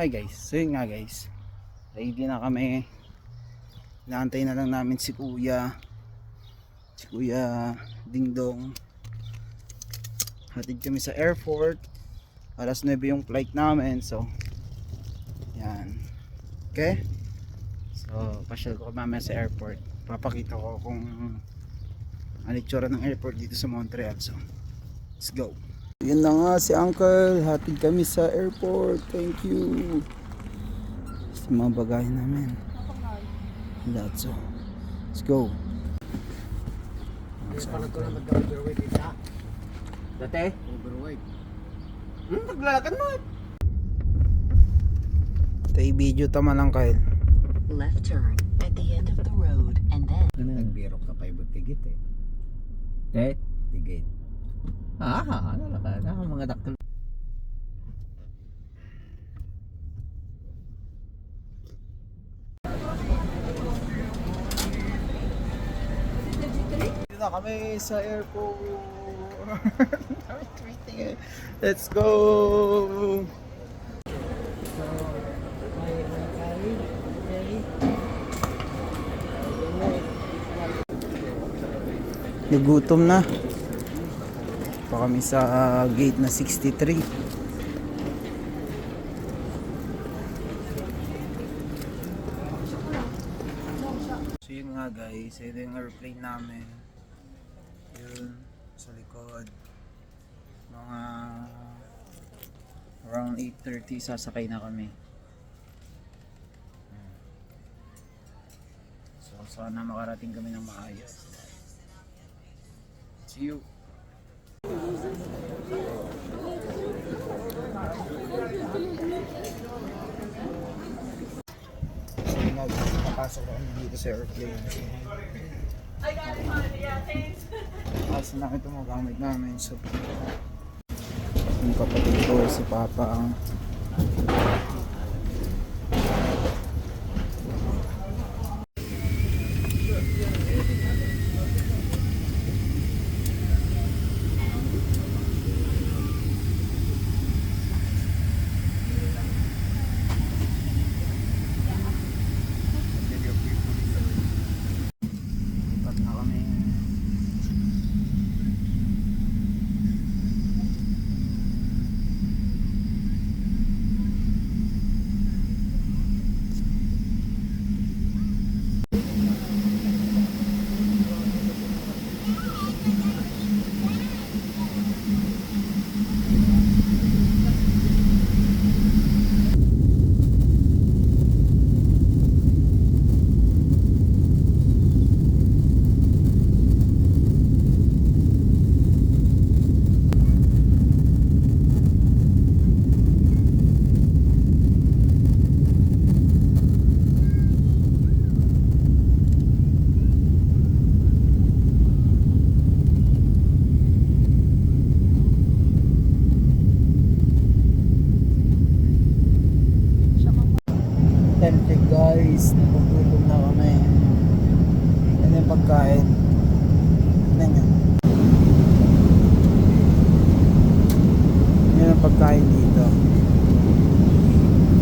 Hi guys, so yun nga guys, ready na kami. Inaantay na lang namin si Kuya Dingdong. Hatid kami sa airport. Alas 9 yung flight namin, so yan. Okay, so pasyal ko mamaya sa airport. Papakita ko kung ano itsura ng airport dito sa Montreal. So let's go. Yun na nga si Uncle, hatid kami sa airport. Thank you sa mga bagay namin. That's all. Let's go. Pala ko na mag-overweight isa. Dati? Overweight. Naglalakad mo. Tay video tama lang Kyle. Left turn at the end of the road and then Nagbiro ka pa ibang tigit eh. Eh? Tigit. Ano na ba? Mga daktil. Dito na kami sa airport. Let's go. Nagutom na. Pa kami sa gate na 63. So yun nga guys, ito yung airplane namin. Yun sa likod. Mga around 8:30 sasakay na kami. So sana makarating kami ng maayos. See you. Napasok ako dito sa airplane. Kasi na ito mga gamit namin. So yung kapatid ko si Papa ang guys, nagugutom na kami. Yan yung pagkain. Tignan nyo. Yan yung pagkain dito.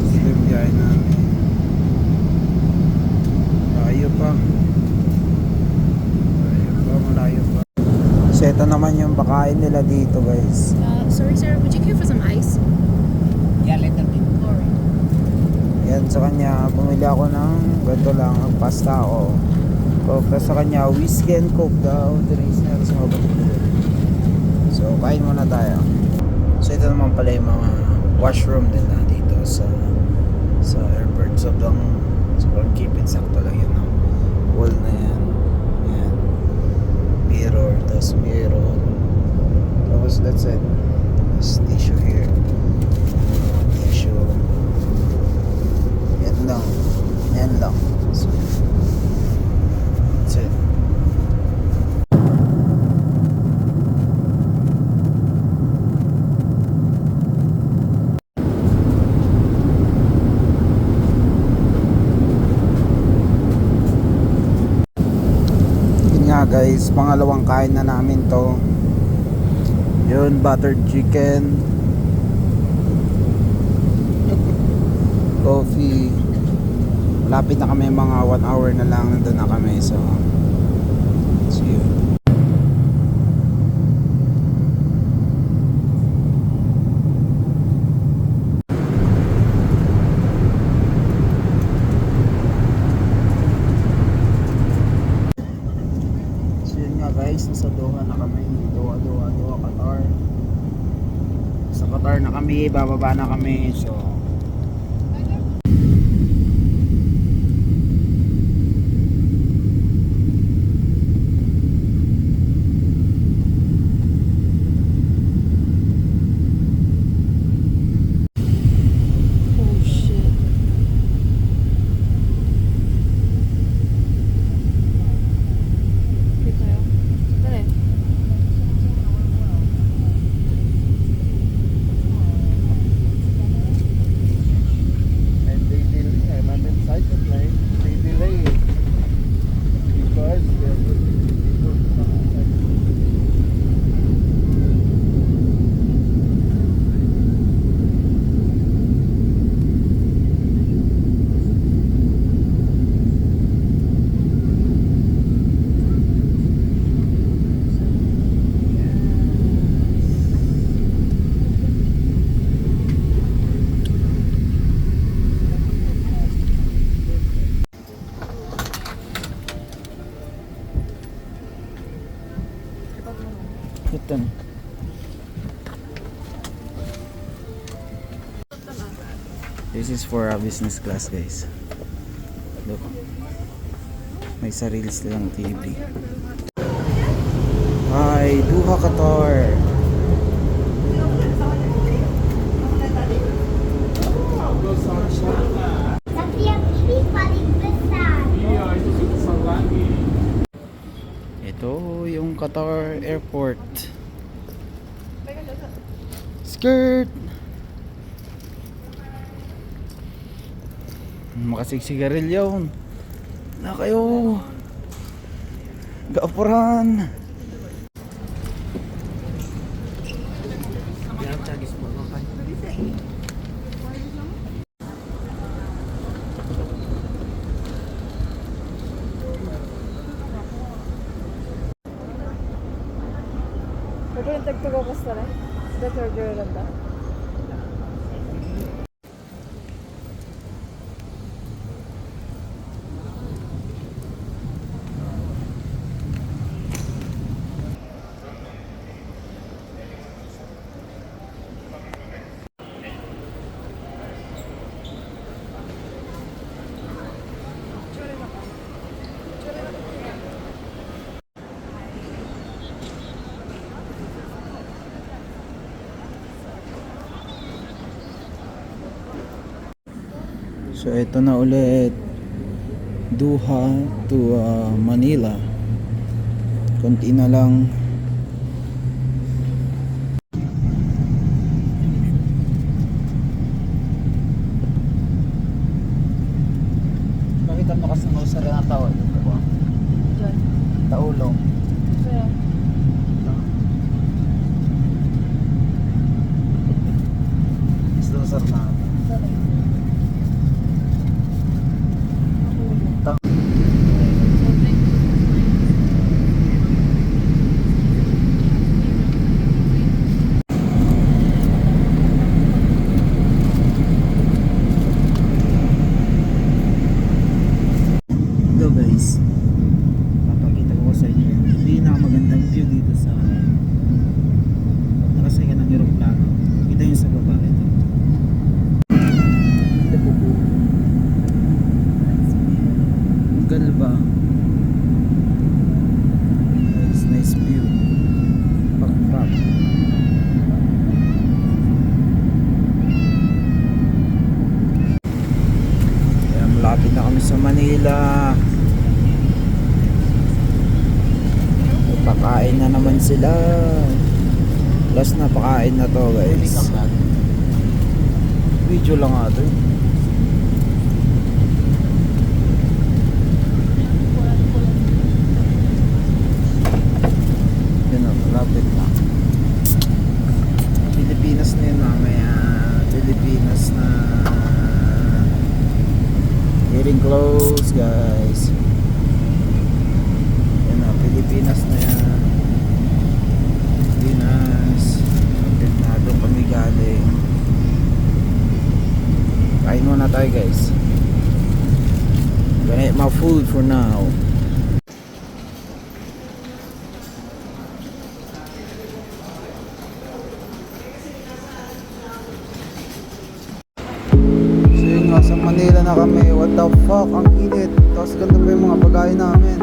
Ito yung biyahe namin. Malayo pa. Malayo pa. So ito naman yung pagkain nila dito guys. Sorry sir, would you care for some ice? Yeah, little bit. Alright. Yan sa kanya, bumili ako ng ganito lang, pasta ako. Coke, sa kanya, whiskey and coke daw. Drinks na sa mga batid. So, kain muna tayo. So, ito naman pala yung mga washroom din na dito sa airport. Sobrang keep it sakto lang yun. No? Wall na yan. Yan. Mirror, tapos mirror. Tapos, that's it. There's tissue here. Tissue. Yan lang. So, that's it. Yun nga guys, pangalawang kain na namin to. Yun, buttered chicken. coffee. Malapit na kami, mga 1 hour na lang nandun na kami. So yun. So yun nga guys, nasa Doha na kami. Doha, Qatar. Sa Qatar na kami, bababa na kami. So Oh shit. Tayo. Dali. And they delay. I'm inside the plane. They delay it because there will be people from outside. ito na. This is for a business class guys. Look. May sarili silang TV. Hi, Doha, Qatar. Ito yung Qatar Airport. Skirt. Makasiksigarilyo. Na kayo. Gaapuran. Yan, tagis mo naman. Pero yung tagtugo ko sa rin. That's our girl and that. So ito na ulit, Doha to Manila. Konti na lang. Bakit mo kasi mo sa rin tao? Diyan. Taulong. Kaya. Gusto sir na. Ito guys, papakita ko sa inyo yung pinakamagandang view dito sa pag nakasay ka ng aeroplano. Kita nyo sa baba ito. Galba. Nice view. Pakpak. Kaya malapit na kami sa Manila. Pakain na naman sila. Last na pakain na to guys. Video lang nga to. Yun o, malapit na. Pilipinas na yun mamaya. Pilipinas na for now. So yun nga, sa Manila na kami. What the fuck, ang init. Tapos ganito pa yung mga bagay namin.